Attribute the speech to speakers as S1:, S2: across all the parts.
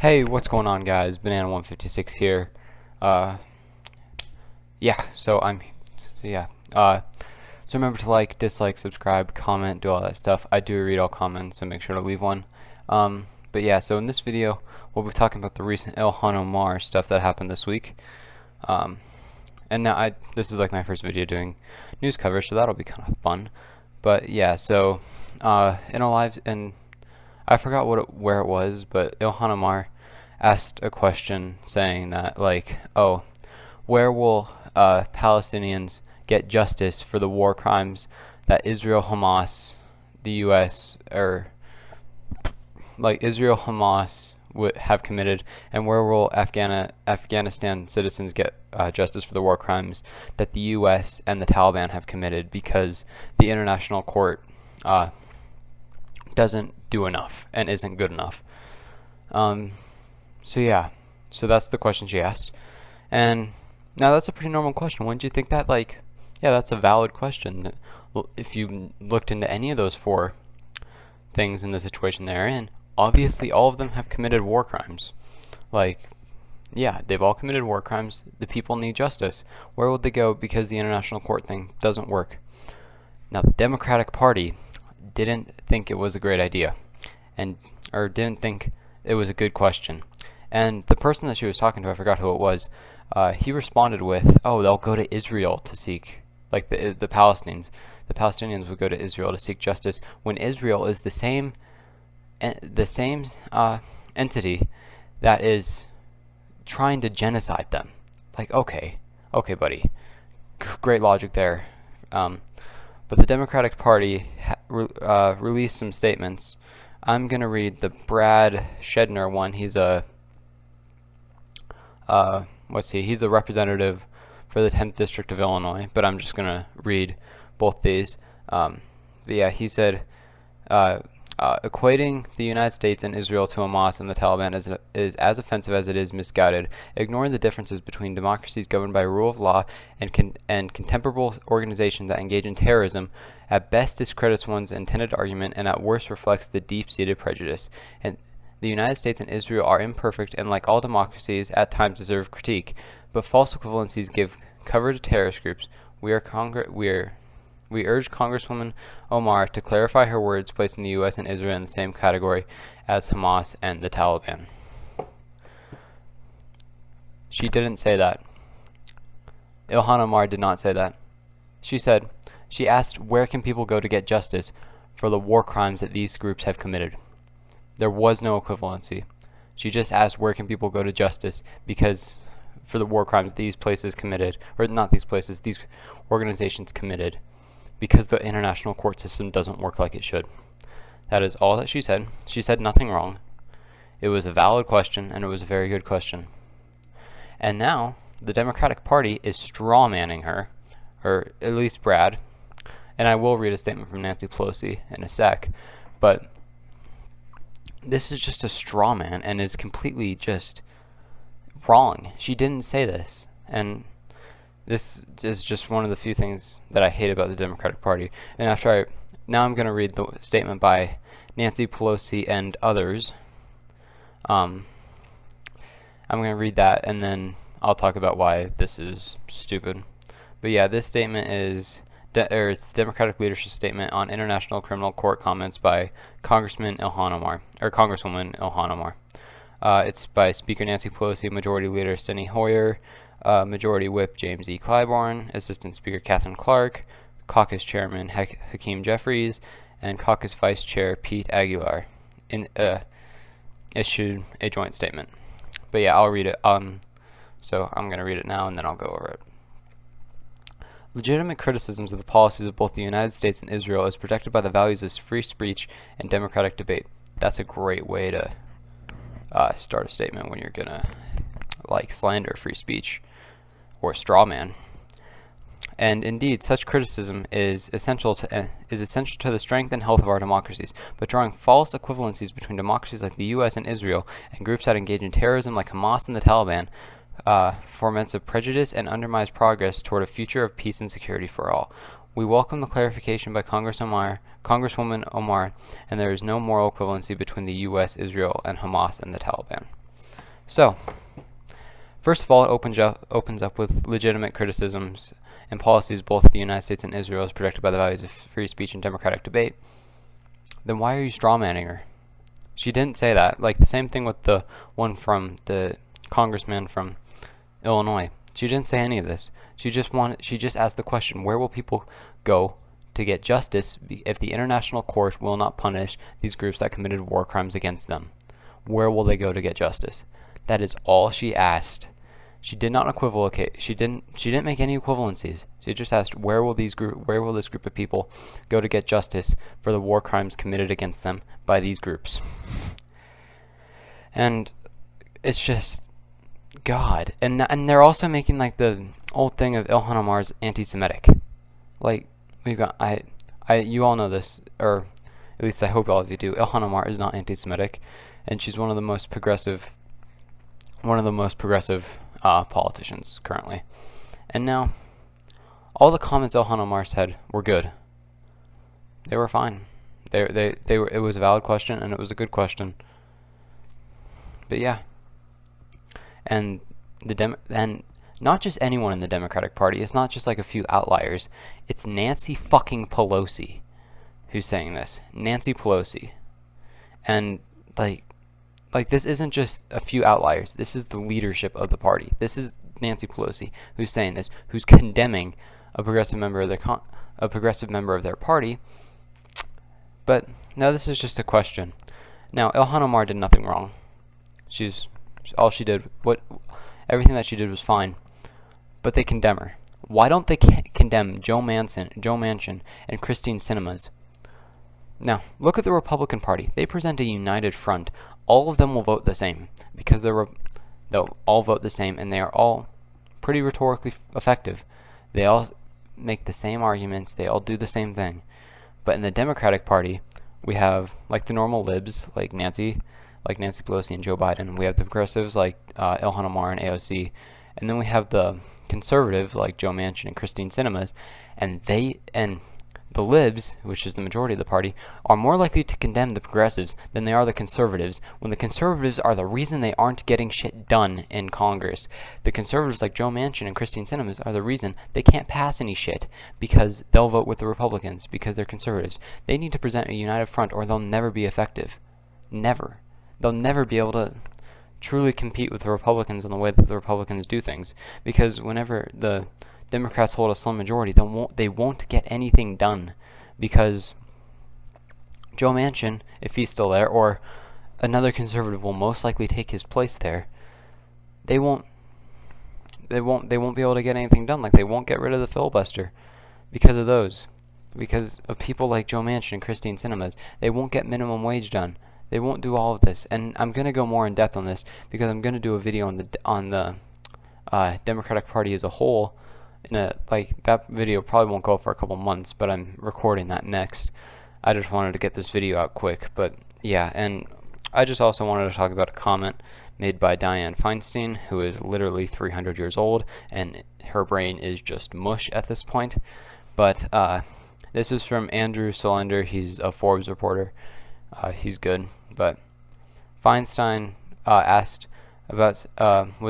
S1: Hey, what's going on, guys? Banana156 here. Uh, yeah, so I'm, so yeah. So remember to like, dislike, subscribe, comment, do all that stuff. I do read all comments, so make sure to leave one. But yeah, so in this video, we'll be talking about the recent Ilhan Omar stuff that happened this week. And now this is like my first video doing news coverage, so that'll be kind of fun. But yeah, so, in a live, and I forgot where it was, but Ilhan Omar asked a question saying that, like, oh, where will Palestinians get justice for the war crimes that Israel, Hamas, the U.S., or like Israel, Hamas would have committed, and where will Afghanistan citizens get justice for the war crimes that the U.S. and the Taliban have committed, because the international court doesn't do enough and isn't good enough. So yeah, so that's the question she asked, and now that's a pretty normal question. Wouldn't you think that? Like, yeah, that's a valid question. If you looked into any of those four things in the situation they're in, obviously all of them have committed war crimes. Like, yeah, they've all committed war crimes. The people need justice. Where would they go because the international court thing doesn't work? Now, the Democratic Party didn't think it was a great idea, or didn't think it was a good question. And the person that she was talking to, I forgot who it was, he responded with, oh, they'll go to Israel to seek, like the Palestinians. The Palestinians would go to Israel to seek justice, when Israel is the same entity that is trying to genocide them. Like, okay, buddy, great logic there. But the Democratic Party released some statements. I'm gonna read the Brad Shedner one. He's a he's a representative for the 10th District of Illinois, but I'm just gonna read both these. But yeah, he said, equating the United States and Israel to Hamas and the Taliban is as offensive as it is misguided. Ignoring the differences between democracies governed by rule of law and contemptible organizations that engage in terrorism at best discredits one's intended argument, and at worst reflects the deep-seated prejudice. And the United States and Israel are imperfect, and like all democracies, at times deserve critique. But false equivalencies give cover to terrorist groups. We urge Congresswoman Omar to clarify her words, placing the U.S. and Israel in the same category as Hamas and the Taliban. She didn't say that. Ilhan Omar did not say that. She asked, where can people go to get justice for the war crimes that these groups have committed? There was no equivalency. She just asked, where can people go to justice because for the war crimes these places committed, or not these places, these organizations committed, because the international court system doesn't work like it should. That is all that she said. She said nothing wrong. It was a valid question, and it was a very good question. And now the Democratic Party is straw-manning her, or at least Brad. And I will read a statement from Nancy Pelosi in a sec, but this is just a straw man and is completely just wrong. She didn't say this, and this is just one of the few things that I hate about the Democratic Party. And now I'm going to read the statement by Nancy Pelosi and others. I'm going to read that, and then I'll talk about why this is stupid. But yeah, this statement is it's the Democratic leadership statement on International Criminal Court comments by Congresswoman Ilhan Omar. It's by Speaker Nancy Pelosi, Majority Leader Steny Hoyer, Majority Whip James E. Clyburn, Assistant Speaker Catherine Clark, Caucus Chairman Hakeem Jeffries, and Caucus Vice Chair Pete Aguilar issued a joint statement. But yeah, I'll read it. So I'm going to read it now, and then I'll go over it. Legitimate criticisms of the policies of both the United States and Israel is protected by the values of free speech and democratic debate. That's a great way to start a statement when you're gonna like slander free speech or straw man. And indeed, such criticism is essential to the strength and health of our democracies. But drawing false equivalencies between democracies like the U.S. and Israel and groups that engage in terrorism like Hamas and the Taliban foments a prejudice and undermines progress toward a future of peace and security for all. We welcome the clarification by Congresswoman Omar, and there is no moral equivalency between the U.S., Israel, and Hamas and the Taliban. So, first of all, it opens up with legitimate criticisms and policies both of the United States and Israel is protected by the values of free speech and democratic debate. Then why are you strawmanning her? She didn't say that. Like the same thing with the one from the congressman from Illinois. She didn't say any of this. She just asked the question, where will people go to get justice if the international court will not punish these groups that committed war crimes against them? Where will they go to get justice? That is all she asked. She did not equivocate. She didn't make any equivalencies. She just asked, where will this group of people go to get justice for the war crimes committed against them by these groups? And it's just God. And they're also making like the old thing of Ilhan Omar's anti-Semitic. Like we've got you all know this, or at least I hope all of you do. Ilhan Omar is not anti-Semitic, and she's one of the most progressive politicians currently. And now, all the comments Ilhan Omar said were good. They were fine. They were. It was a valid question, and it was a good question. But yeah, and and not just anyone in the Democratic Party. It's not just like a few outliers. It's Nancy fucking Pelosi who's saying this. Nancy Pelosi, and like this isn't just a few outliers. This is the leadership of the party. This is Nancy Pelosi who's saying this, who's condemning a progressive member of their party. But now this is just a question. Now Ilhan Omar did nothing wrong. Everything that she did was fine. But they condemn her. Why don't they condemn Joe Manchin, and Christine Cinemas? Now, look at the Republican Party. They present a united front. All of them will vote the same because they'll all vote the same, and they are all pretty rhetorically effective. They all make the same arguments. They all do the same thing. But in the Democratic Party, we have like the normal libs, like Nancy Pelosi and Joe Biden. We have the progressives like Ilhan Omar and AOC, and then we have the conservatives like Joe Manchin and Christine Cinemas, and the libs, which is the majority of the party, are more likely to condemn the progressives than they are the conservatives, when the conservatives are the reason they aren't getting shit done in Congress. The conservatives like Joe Manchin and Christine Cinemas are the reason they can't pass any shit, because they'll vote with the Republicans, because they're conservatives. They need to present a united front or they'll never be effective. Never. They'll never be able to truly compete with the Republicans in the way that the Republicans do things, because whenever the Democrats hold a slim majority, they won't get anything done, because Joe Manchin, if he's still there, or another conservative will most likely take his place there. They won't be able to get anything done. Like, they won't get rid of the filibuster because of people like Joe Manchin and Christine Cinemas. They won't get minimum wage done. They won't do all of this, and I'm gonna go more in depth on this because I'm gonna do a video on the Democratic Party as a whole. That video probably won't go for a couple months, but I'm recording that next. I just wanted to get this video out quick, but yeah, and I just also wanted to talk about a comment made by Dianne Feinstein, who is literally 300 years old, and her brain is just mush at this point. But this is from Andrew Solender. He's a Forbes reporter. He's good, but Feinstein was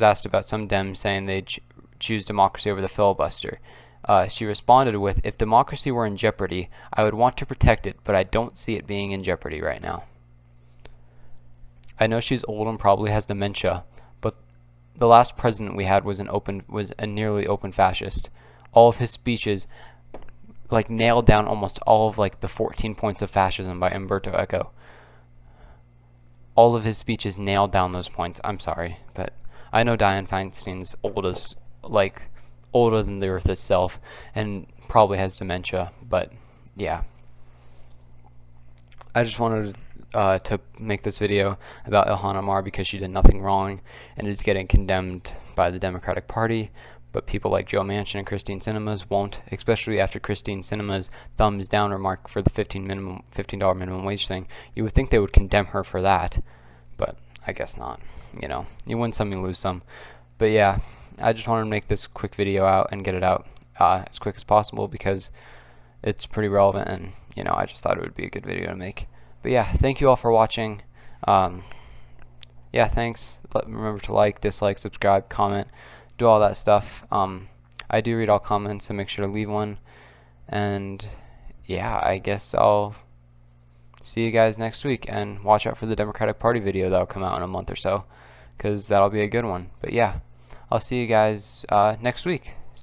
S1: asked about some Dems saying they choose democracy over the filibuster. She responded with, "If democracy were in jeopardy, I would want to protect it, but I don't see it being in jeopardy right now." I know she's old and probably has dementia, but the last president we had was a nearly open fascist. All of his speeches nailed down almost all of the 14 points of fascism by Umberto Eco. All of his speeches nailed down those points. I'm sorry, but I know Dianne Feinstein's older than the earth itself, and probably has dementia, but yeah. I just wanted to make this video about Ilhan Omar because she did nothing wrong and is getting condemned by the Democratic Party, but people like Joe Manchin and Christine Cinemas won't, especially after Christine Cinemas' thumbs down remark for the $15 minimum wage thing. You would think they would condemn her for that, but I guess not. You win some, you lose some. But yeah, I just wanted to make this quick video out and get it out as quick as possible because it's pretty relevant, and I just thought it would be a good video to make. But yeah, thank you all for watching. yeah, thanks. Remember to like, dislike, subscribe, comment, do all that stuff. I do read all comments, so make sure to leave one. And yeah, I guess I'll see you guys next week, and watch out for the Democratic Party video that'll come out in a month or so, because that'll be a good one. But yeah, I'll see you guys next week.